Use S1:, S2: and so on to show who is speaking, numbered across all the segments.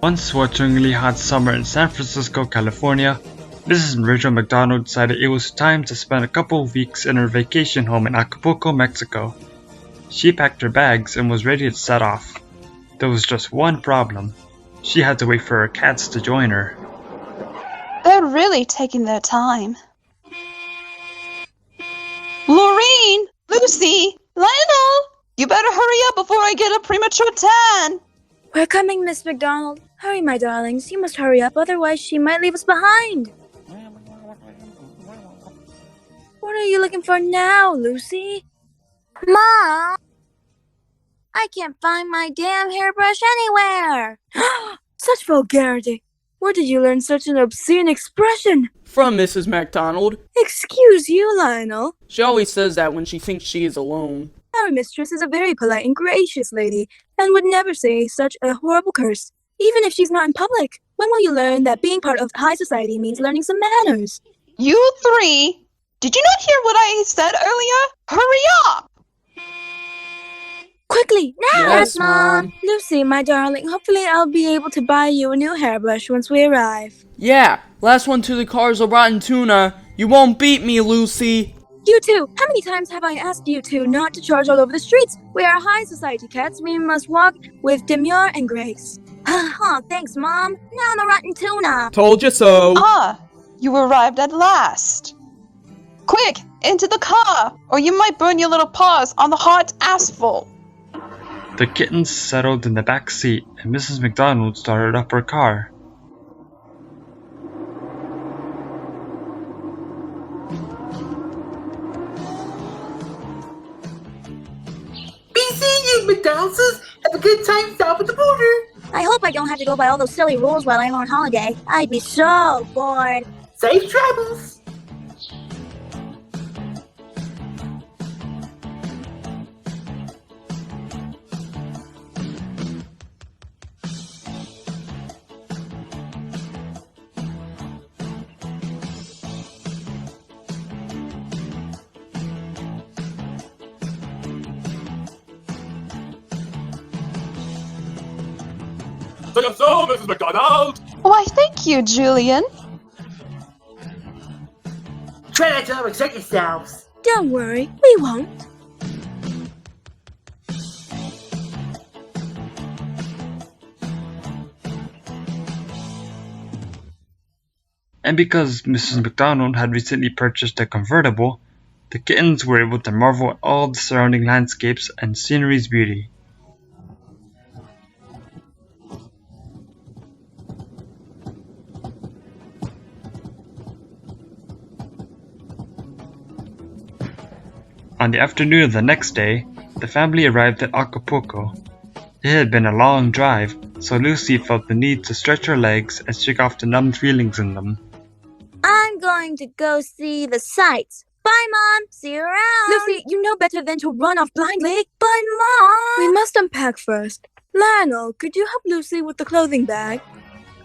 S1: One swelteringly hot summer in San Francisco, California, Mrs. Rachel McDonald decided it was time to spend a couple of weeks in her vacation home in Acapulco, Mexico. She packed her bags and was ready to set off. There was just one problem. She had to wait for her cats to join her.
S2: They're really taking their time. Laureen! Lucy! Lionel! You better hurry up before I get a premature tan!
S3: We're coming, Miss McDonald. Hurry, my darlings. You must hurry up, otherwise she might leave us behind. What are you looking for now, Lucy? Mom! I can't find my damn hairbrush anywhere! Such vulgarity! Where did you learn such an obscene expression?
S4: From Mrs. McDonald.
S3: Excuse you, Lionel.
S4: She always says that when she thinks she is alone.
S3: Our mistress is a very polite and gracious lady, and would never say such a horrible curse, even if she's not in public. When will you learn that being part of high society means learning some manners?
S2: You three! Did you not hear what I said earlier? Hurry up!
S3: Quickly, now!
S4: Yes, Mom.
S3: Lucy, my darling, hopefully I'll be able to buy you a new hairbrush once we arrive.
S4: Yeah, last one to the car is a rotten tuna. You won't beat me, Lucy.
S3: You two! How many times have I asked you two not to charge all over the streets? We are high society cats. We must walk with demure and grace. Oh, thanks, Mom. Now I'm a rotten tuna.
S4: Told you so.
S2: Ah, you arrived at last. Quick, into the car, or you might burn your little paws on the hot asphalt.
S1: The kittens settled in the back seat and Mrs. McDonald started up her car.
S5: Be seeing you, McDonald's. Have a good time south of the border.
S3: I hope I don't have to go by all those silly rules while I'm on holiday. I'd be so bored.
S5: Safe travels.
S6: So, Mrs. McDonald!
S2: Why, thank you, Julian.
S5: Try not to overexert yourselves.
S3: Don't worry, we won't.
S1: And because Mrs. McDonald had recently purchased a convertible, the kittens were able to marvel at all the surrounding landscapes and scenery's beauty. On the afternoon of the next day, the family arrived at Acapulco. It had been a long drive, so Lucy felt the need to stretch her legs and shake off the numb feelings in them.
S3: I'm going to go see the sights. Bye, Mom. See you around. Lucy, you know better than to run off blindly. But, Mom! We must unpack first. Lionel, could you help Lucy with the clothing bag?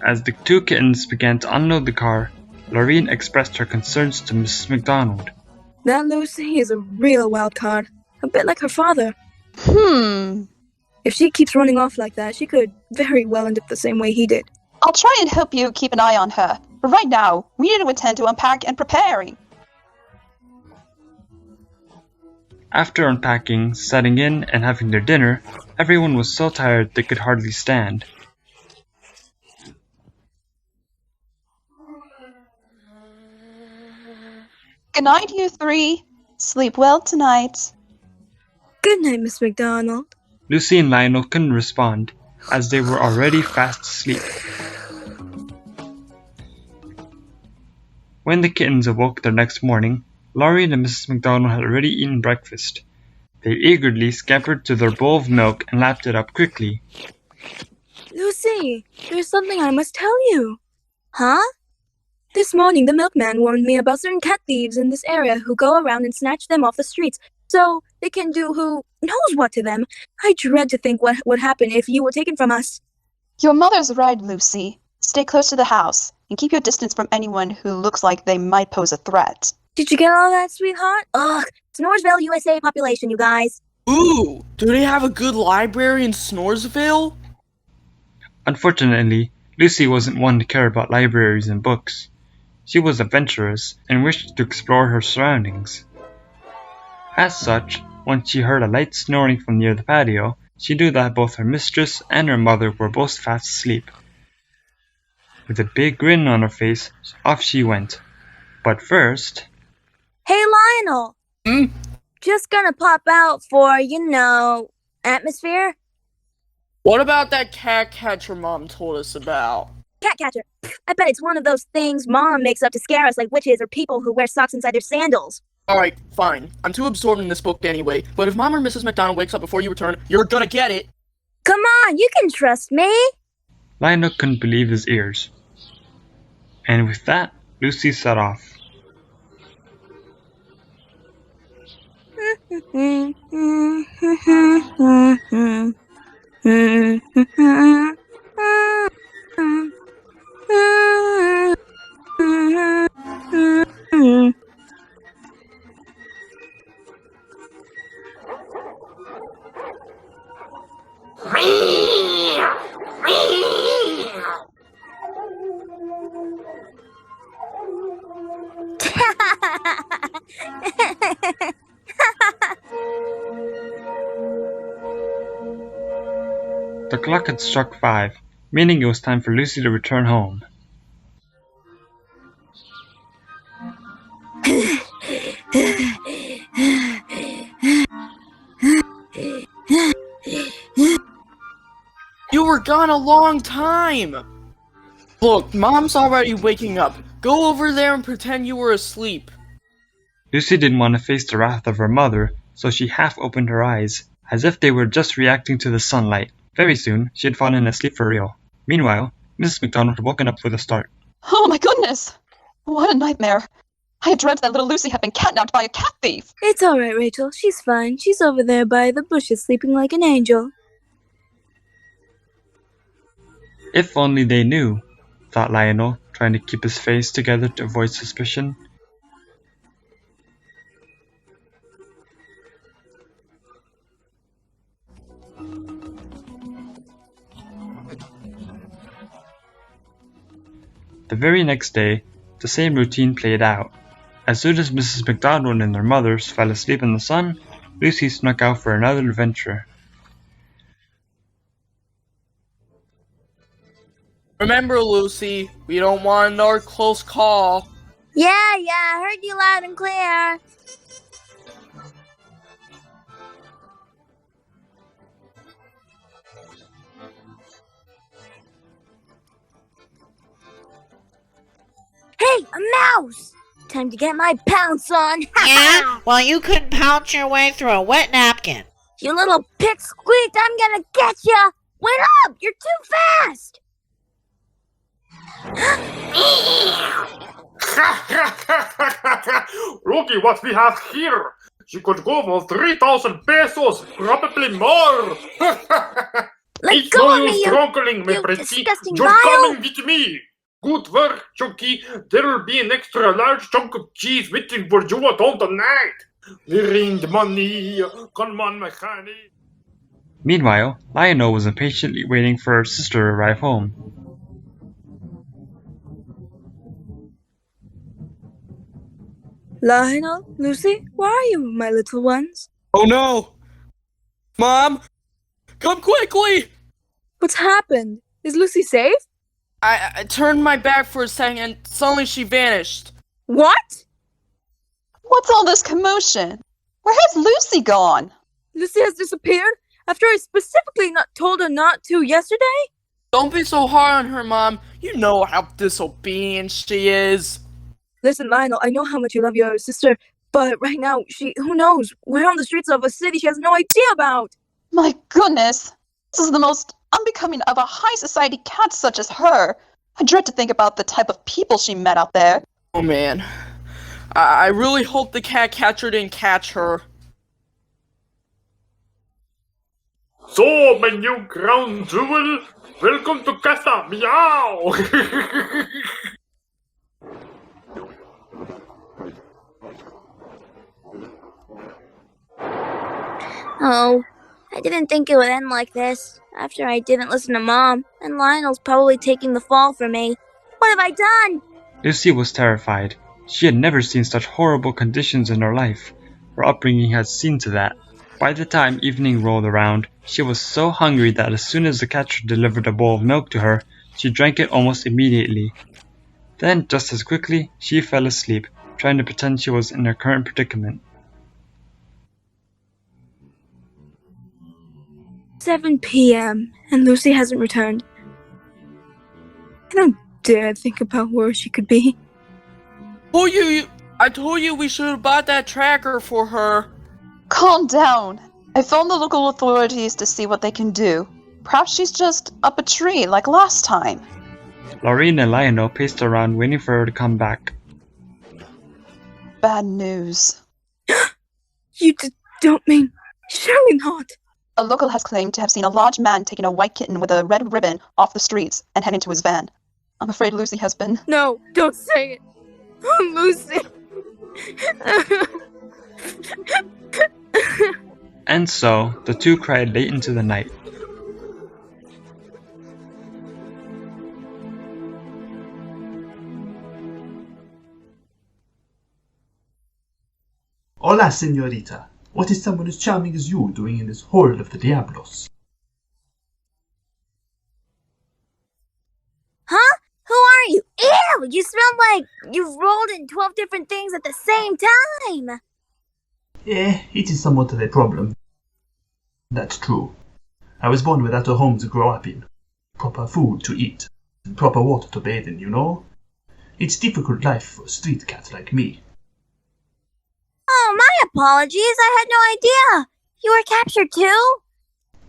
S1: As the two kittens began to unload the car, Laureen expressed her concerns to Mrs. McDonald.
S3: That Lucy is a real wild card. A bit like her father. If she keeps running off like that, she could very well end up the same way he did.
S2: I'll try and help you keep an eye on her. But right now, we need to attend to unpack and preparing.
S1: After unpacking, setting in, and having their dinner, everyone was so tired they could hardly stand.
S2: Good night, you three. Sleep well tonight.
S3: Good night, Miss McDonald.
S1: Lucy and Lionel couldn't respond, as they were already fast asleep. When the kittens awoke the next morning, Laureen and Mrs. McDonald had already eaten breakfast. They eagerly scampered to their bowl of milk and lapped it up quickly.
S3: Lucy, there's something I must tell you. Huh? This morning, the milkman warned me about certain cat thieves in this area who go around and snatch them off the streets, so they can do who knows what to them. I dread to think what would happen if you were taken from us.
S2: Your mother's right, Lucy. Stay close to the house, and keep your distance from anyone who looks like they might pose a threat.
S3: Did you get all that, sweetheart? Ugh, Snoresville, USA population, you guys.
S4: Ooh, do they have a good library in Snoresville?
S1: Unfortunately, Lucy wasn't one to care about libraries and books. She was adventurous and wished to explore her surroundings. As such, once she heard a light snoring from near the patio, she knew that both her mistress and her mother were both fast asleep. With a big grin on her face, off she went. But first...
S3: Hey, Lionel! Just gonna pop out for, atmosphere?
S4: What about that cat catcher Mom told us about?
S3: Cat catcher. I bet it's one of those things Mom makes up to scare us like witches or people who wear socks inside their sandals.
S4: Alright, fine. I'm too absorbed in this book anyway, but if Mom or Mrs. McDonald wakes up before you return, you're gonna get it!
S3: Come on, you can trust me!
S1: Lionel couldn't believe his ears. And with that, Lucy set off. The clock had struck 5, meaning it was time for Lucy to return home.
S4: You were gone a long time! Look, Mom's already waking up. Go over there and pretend you were asleep.
S1: Lucy didn't want to face the wrath of her mother, so she half opened her eyes, as if they were just reacting to the sunlight. Very soon, she had fallen asleep for real. Meanwhile, Mrs. McDonald had woken up with a start.
S2: Oh my goodness! What a nightmare! I had dreamt that little Lucy had been catnapped by a cat thief!
S3: It's alright, Rachel. She's fine. She's over there by the bushes sleeping like an angel.
S1: If only they knew, thought Lionel, trying to keep his face together to avoid suspicion. The very next day, the same routine played out. As soon as Mrs. McDonald and their mothers fell asleep in the sun, Lucy snuck out for another adventure.
S4: Remember, Lucy, we don't want another close call.
S3: Yeah, I heard you loud and clear. Hey, a mouse! Time to get my pounce on.
S7: Yeah? Well, you couldn't pounce your way through a wet napkin.
S3: You little pipsqueak, I'm gonna get ya! Wait up! You're too fast!
S6: Look what we have here. She could go for 3,000 pesos, probably more.
S3: Let
S6: It's
S3: go
S6: no
S3: of me,
S6: use
S3: you
S6: struggling, my
S3: you
S6: pretty.
S3: disgusting
S6: You're
S3: vile-
S6: coming with me. Good work, Chunky. There'll be an extra large chunk of cheese waiting for you at home tonight. We're the money. Come on, my honey.
S1: Meanwhile, Lionel was impatiently waiting for her sister to arrive home.
S3: Lionel, Lucy, where are you, my little ones?
S4: Oh no! Mom! Come quickly!
S3: What's happened? Is Lucy safe?
S4: I turned my back for a second and suddenly she vanished.
S3: What?
S2: What's all this commotion? Where has Lucy gone?
S3: Lucy has disappeared? After I specifically told her not to yesterday?
S4: Don't be so hard on her, Mom. You know how disobedient she is.
S3: Listen, Lionel, I know how much you love your sister, but right now, who knows? We're on the streets of a city she has no idea about.
S2: My goodness! This is the most unbecoming of a high society cat such as her. I dread to think about the type of people she met out there.
S4: Oh man. I really hope the cat catcher didn't catch her.
S6: So, my new crown jewel, welcome to Casa Meow.
S3: Oh, I didn't think it would end like this. After I didn't listen to Mom, and Lionel's probably taking the fall for me. What have I done?
S1: Lucy was terrified. She had never seen such horrible conditions in her life. Her upbringing had seen to that. By the time evening rolled around, she was so hungry that as soon as the catcher delivered a bowl of milk to her, she drank it almost immediately. Then, just as quickly, she fell asleep, trying to pretend she was in her current predicament.
S3: 7 p.m. and Lucy hasn't returned. I don't dare think about where she could be.
S4: I told you we should have bought that tracker for her.
S2: Calm down. I phoned the local authorities to see what they can do. Perhaps she's just up a tree like last time.
S1: Laureen and Lionel paced around waiting for her to come back.
S2: Bad news.
S3: You don't mean... Surely not.
S2: A local has claimed to have seen a large man taking a white kitten with a red ribbon off the streets and heading to his van. I'm afraid Lucy has been...
S3: No, don't say it. Oh, Lucy.
S1: And so, the two cried late into the night.
S8: Hola, señorita. What is someone as charming as you doing in this hole of the Diablos?
S3: Huh? Who are you? Ew! You smell like you've rolled in 12 different things at the same time!
S8: It is somewhat of a problem. That's true. I was born without a home to grow up in. Proper food to eat, and proper water to bathe in, you know? It's difficult life for a street cat like me.
S3: Oh, my apologies. I had no idea. You were captured too?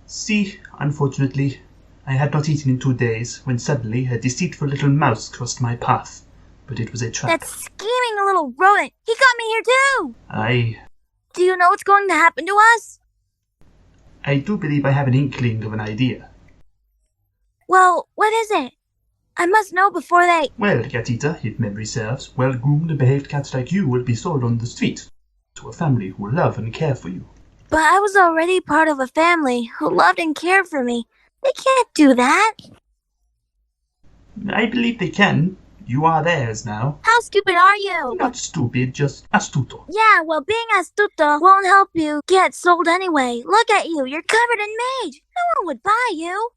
S8: See, unfortunately, I had not eaten in 2 days when suddenly a deceitful little mouse crossed my path. But it was a trap.
S3: That scheming little rodent. He got me here too. Do you know what's going to happen to us?
S8: I do believe I have an inkling of an idea.
S3: Well, what is it? I must know before they...
S8: Well, Gatita, if memory serves, well-groomed and behaved cats like you will be sold on the street to a family who will love and care for you.
S3: But I was already part of a family who loved and cared for me. They can't do that.
S8: I believe they can. You are theirs now.
S3: How stupid are you?
S8: Not stupid, just astuto.
S3: Yeah, well, being astuto won't help you get sold anyway. Look at you. You're covered in mage. No one would buy you.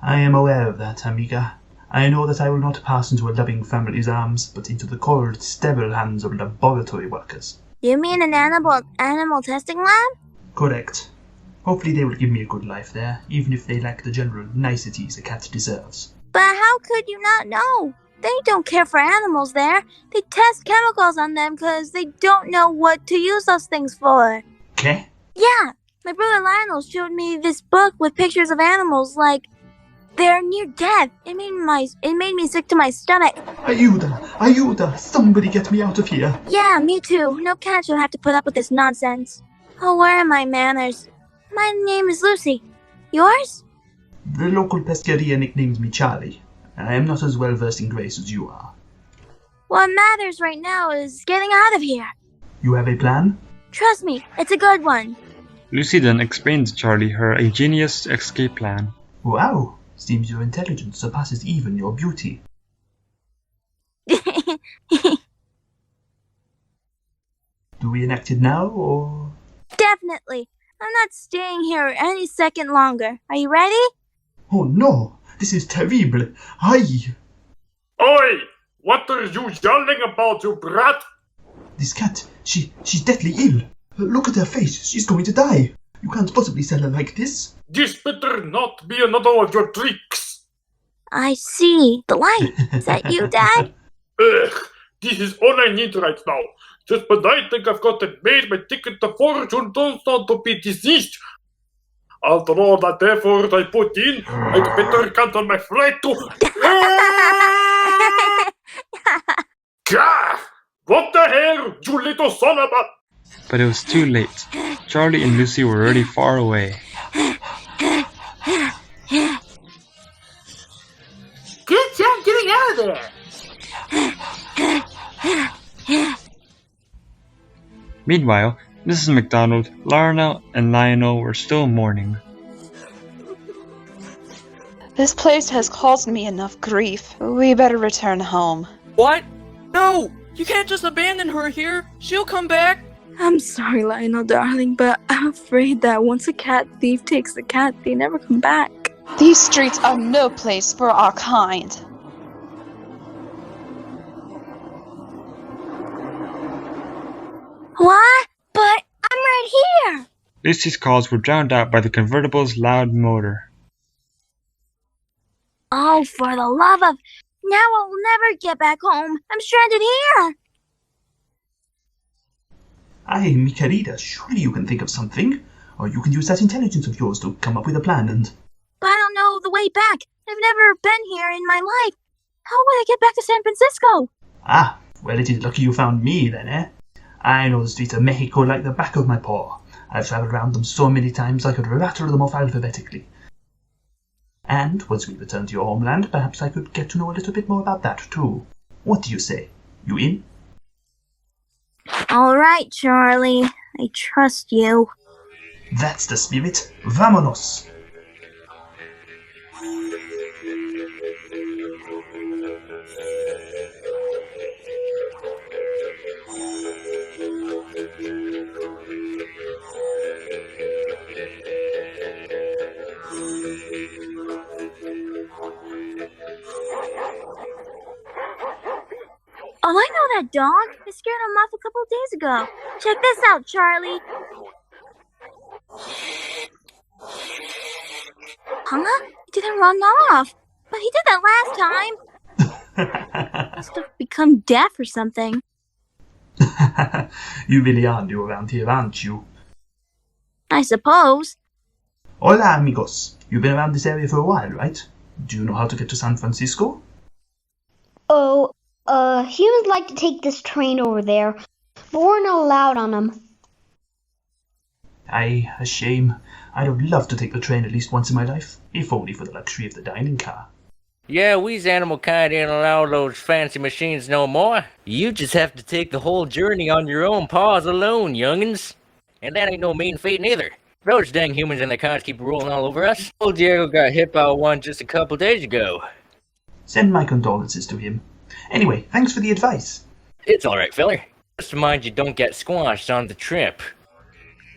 S8: I am aware of that, amiga. I know that I will not pass into a loving family's arms, but into the cold, sterile hands of laboratory workers.
S3: You mean an animal testing lab?
S8: Correct. Hopefully they will give me a good life there, even if they lack the general niceties a cat deserves.
S3: But how could you not know? They don't care for animals there. They test chemicals on them because they don't know what to use those things for.
S8: Okay?
S3: Yeah, my brother Lionel showed me this book with pictures of animals like they're near death. It made me sick to my stomach.
S8: Ayuda, somebody get me out of here.
S3: Yeah, me too. No cat should have to put up with this nonsense. Oh, where are my manners? My name is Lucy. Yours?
S8: The local pescaria nicknames me Charlie. I am not as well versed in grace as you are.
S3: What matters right now is getting out of here.
S8: You have a plan?
S3: Trust me, it's a good one.
S1: Lucy then explained to Charlie her ingenious escape plan.
S8: Wow, seems your intelligence surpasses even your beauty. Do we enact it now, or...?
S3: Definitely. I'm not staying here any second longer. Are you ready?
S8: Oh no, this is terrible. Aye.
S6: Oi! What are you yelling about, you brat?
S8: This cat, she's deathly ill. Look at her face, she's going to die. You can't possibly sell her like this.
S6: This better not be another of your tricks.
S3: I see. The light. Is that you, Dad?
S6: Ugh, this is all I need right now. Just when I think I've got it made, my ticket to fortune turns out to be deceased. After all that effort I put in, I'd better cancel my flight to... Gah! What the hell, you little son of a...
S1: But it was too late. Charlie and Lucy were already far away.
S5: Good job getting out of there.
S1: Meanwhile, Mrs. McDonald, Lionel, and Lionel were still mourning.
S2: This place has caused me enough grief. We better return home.
S4: What? No! You can't just abandon her here. She'll come back.
S3: I'm sorry, Lionel, darling, but I'm afraid that once a cat thief takes the cat, they never come back.
S2: These streets are no place for our kind.
S3: What? But I'm right here!
S1: Lucy's calls were drowned out by the convertible's loud motor.
S3: Oh, for the love of... Now I'll never get back home. I'm stranded here.
S8: Aye, mi querida, surely you can think of something. Or you can use that intelligence of yours to come up with a plan and...
S3: But I don't know the way back. I've never been here in my life. How would I get back to San Francisco?
S8: Ah, well, it is lucky you found me then, eh? I know the streets of Mexico like the back of my paw. I've travelled around them so many times I could rattle them off alphabetically. And once we return to your homeland, perhaps I could get to know a little bit more about that too. What do you say? You in?
S3: All right, Charlie. I trust you.
S8: That's the spirit. Vámonos!
S3: Oh, I know that dog. I scared him off a couple of days ago. Check this out, Charlie. Huh? He didn't run off. But he did that last time. Must have become deaf or something.
S8: You really are new around here, aren't you?
S3: I suppose.
S8: Hola, amigos. You've been around this area for a while, right? Do you know how to get to San Francisco?
S9: Oh, humans like to take this train over there, but we're not allowed on them.
S8: Aye, a shame. I'd have loved to take the train at least once in my life, if only for the luxury of the dining car.
S10: Yeah, we's animal kind ain't allowed those fancy machines no more. You just have to take the whole journey on your own paws alone, youngins. And that ain't no mean feat neither. Those dang humans and their cars keep rolling all over us. Old Diego got hit by one just a couple days ago.
S8: Send my condolences to him. Anyway, thanks for the advice.
S10: It's alright, feller. Just mind you don't get squashed on the trip.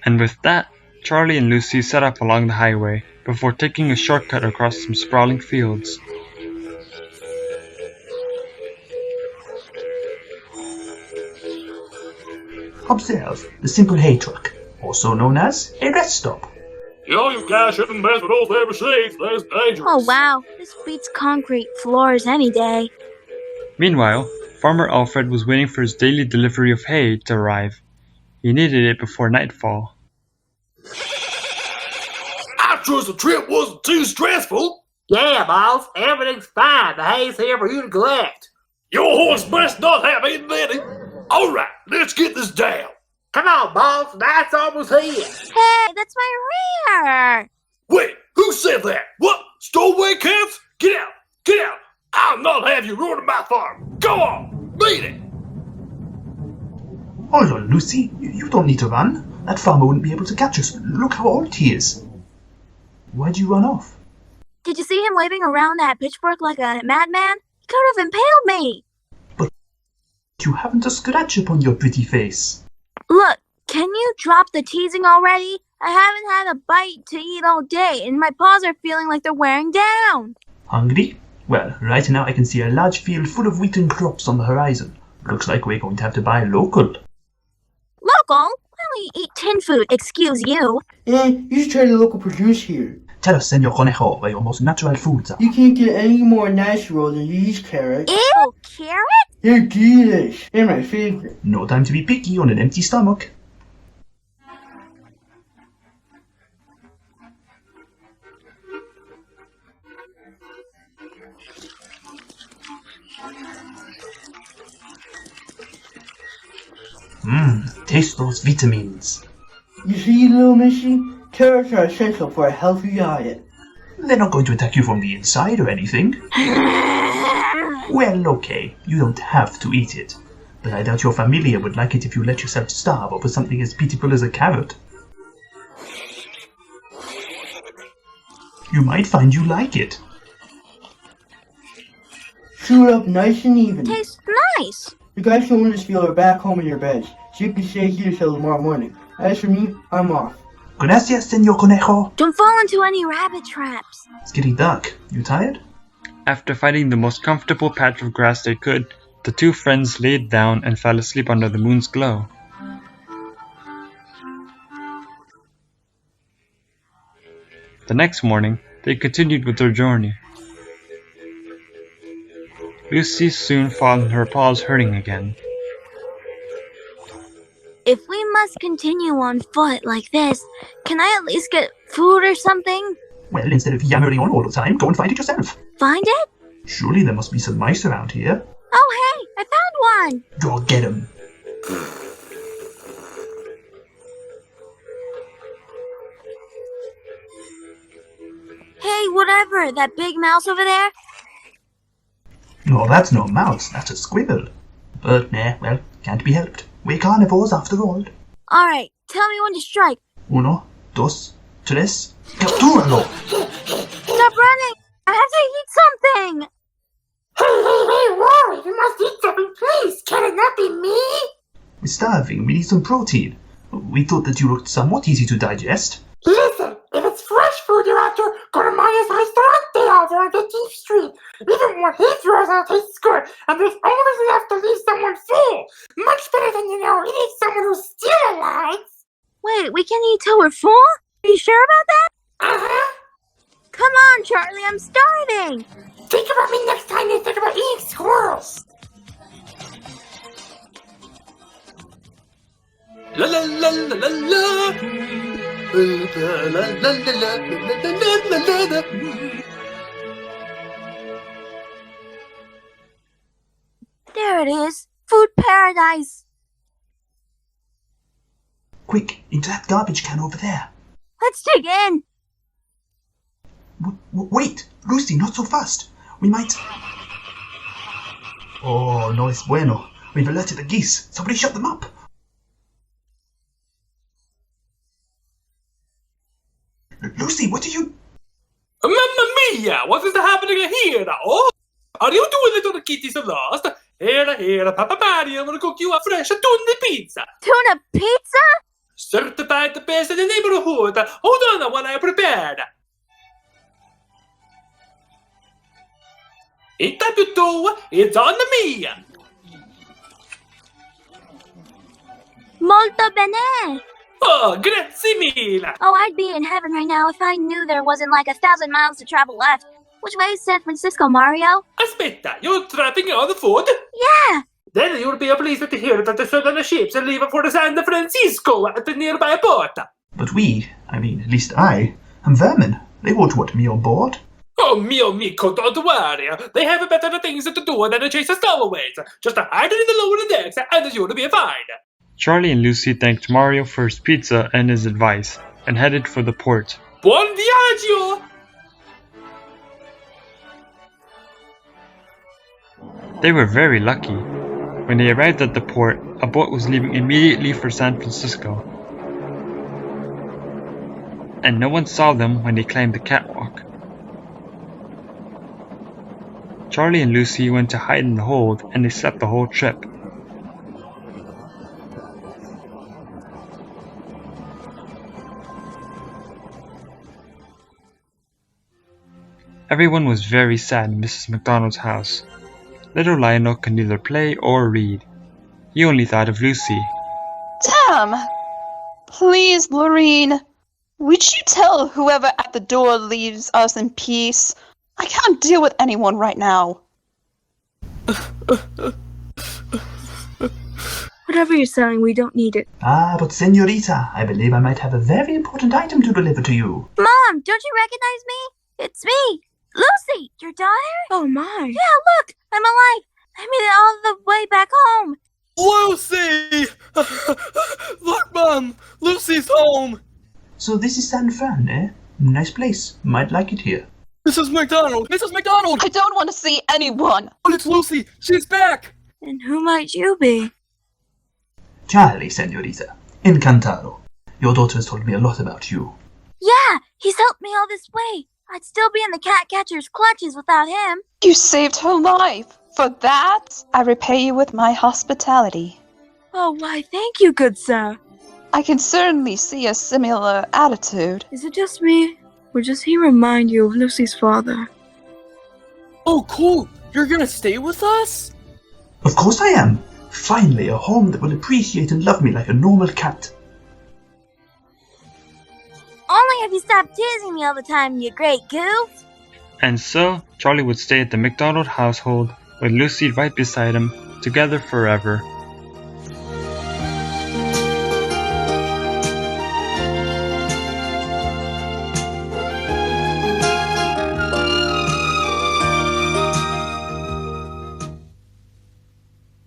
S1: And with that, Charlie and Lucy set off along the highway before taking a shortcut across some sprawling fields.
S8: Observe the simple hay truck, also known as a rest stop.
S6: You guys shouldn't mess with those heavy machines. That's dangerous.
S3: Oh, wow. This beats concrete floors any day.
S1: Meanwhile, Farmer Alfred was waiting for his daily delivery of hay to arrive. He needed it before nightfall.
S6: I trust the trip wasn't too stressful.
S5: Yeah, boss. Everything's fine. The hay's here for you to collect.
S6: Your horse best not have eaten any. All right, let's get this down.
S5: Come on, boss. That's almost here.
S3: Hey, that's my rear.
S6: Wait, who said that? What? Stowaway cats? Get out! Get out! I'll not have you ruining my farm. Go on, beat it.
S8: Hold on, Lucy. You don't need to run. That farmer wouldn't be able to catch us. Look how old he is. Why'd you run off?
S3: Did you see him waving around that pitchfork like a madman? He could have impaled me.
S8: But you haven't a scratch upon your pretty face.
S3: Look, can you drop the teasing already? I haven't had a bite to eat all day, and my paws are feeling like they're wearing down.
S8: Hungry? Well, right now I can see a large field full of wheaten crops on the horizon. Looks like we're going to have to buy local.
S3: Local? I only eat tin food, excuse you.
S11: You should try the local produce here.
S8: Tell us, Senor Conejo, where your most natural foods are.
S11: You can't get any more natural than these carrots.
S3: Ew, carrot?
S11: They're delish. They're my favorite.
S8: No time to be picky on an empty stomach. Taste those vitamins.
S11: You see, little missy? Carrots are essential for a healthy diet.
S8: They're not going to attack you from the inside or anything. Well, okay, you don't have to eat it. But I doubt your familia would like it if you let yourself starve over something as pitiful as a carrot. You might find you like it.
S11: Chew it up nice and even.
S3: Tastes nice.
S11: You guys can just feel her back home in your beds, so you can stay here till tomorrow morning. As for me, I'm off.
S8: Gracias, Senor Conejo.
S3: Don't fall into any rabbit traps.
S8: It's getting dark. You tired?
S1: After finding the most comfortable patch of grass they could, the two friends laid down and fell asleep under the moon's glow. The next morning, they continued with their journey. Lucy soon found her paws hurting again.
S3: If we must continue on foot like this, can I at least get food or something?
S8: Well, instead of yammering on all the time, go and find it yourself.
S3: Find it?
S8: Surely there must be some mice around here.
S3: Oh hey, I found one!
S8: Go get 'em.
S3: Hey, whatever, that big mouse over there?
S8: No, that's no mouse, that's a squirrel. But nah, well, can't be helped. We're carnivores after all.
S3: Alright, tell me when to strike.
S8: 1, 2, 3, captúralo!
S3: Stop running! I have to eat something!
S5: Hey, Rory, you must eat something, please. Can it not be me?
S8: We're starving, we need some protein. We thought that you looked somewhat easy to digest.
S5: Listen, if it's fresh food you're after, go to Maya's Restaurante over on 15th Street. Even what he throws out tastes good, and there's always enough to leave someone full. Much better than, eating someone who's still alive.
S3: Wait, we can eat till we're full? Are you sure about that?
S5: Uh-huh.
S3: Come on, Charlie, I'm starving!
S5: Think about me next time you think about eating squirrels.
S6: La la la la la la. La la la la la la la.
S3: There it is. Food paradise.
S8: Quick, into that garbage can over there.
S3: Let's dig in.
S8: Wait, Lucy, not so fast. We might... Oh, no es bueno. We've alerted the geese. Somebody shut them up. Lucy, what are you...
S6: Mamma mia! What is happening here? Oh, are you two little kitties lost? Here, Papa Mario will cook you a fresh tuna pizza.
S3: Tuna pizza?
S6: Certified the best in the neighborhood. Hold on while I prepare. It's on me.
S3: Molto bene.
S6: Oh, grazie mille.
S3: Oh, I'd be in heaven right now if I knew there wasn't like 1,000 miles to travel left. Which way is San Francisco, Mario?
S6: Aspetta, you're trapping on the food?
S3: Yeah.
S6: Then you'll be pleased to hear that the southern ships are leaving for San Francisco at the nearby port.
S8: But we, at least I, am vermin. They won't want me on board.
S6: Oh, mio amico, don't worry. They have better things to do than to chase stowaways. Just hide in the lower decks and you'll be fine.
S1: Charlie and Lucy thanked Mario for his pizza and his advice, and headed for the port.
S6: Buon viaggio!
S1: They were very lucky. When they arrived at the port, a boat was leaving immediately for San Francisco. And no one saw them when they climbed the catwalk. Charlie and Lucy went to hide in the hold, and they slept the whole trip. Everyone was very sad in Mrs. McDonald's house. Little Lionel could neither play or read. He only thought of Lucy.
S2: Damn! Please, Laureen, would you tell whoever at the door leaves us in peace? I can't deal with anyone right now.
S3: Whatever you're selling, we don't need it.
S8: Ah, but senorita, I believe I might have a very important item to deliver to you.
S3: Mom, don't you recognize me? It's me, Lucy, your daughter? Oh my. Yeah, look, I'm alive. I made it all the way back home.
S4: Lucy! Look, Mom! Lucy's home!
S8: So this is San Fran, eh? Nice place. Might like it here.
S4: Mrs. McDonald! Mrs. McDonald!
S2: I don't want to see anyone.
S4: But it's Lucy! She's back!
S3: And who might you be?
S8: Charlie, senorita. Encantado. Your daughter has told me a lot about you.
S3: Yeah, he's helped me all this way. I'd still be in the cat catcher's clutches without him.
S2: You saved her life. For that, I repay you with my hospitality.
S3: Oh, why, thank you, good sir.
S2: I can certainly see a similar attitude.
S3: Is it just me, or does he remind you of Lucy's father?
S4: Oh, cool! You're gonna stay with us?
S8: Of course I am. Finally, a home that will appreciate and love me like a normal cat.
S3: Only if you stop teasing me all the time, you great goof.
S1: And so, Charlie would stay at the McDonald household with Lucy right beside him, together forever.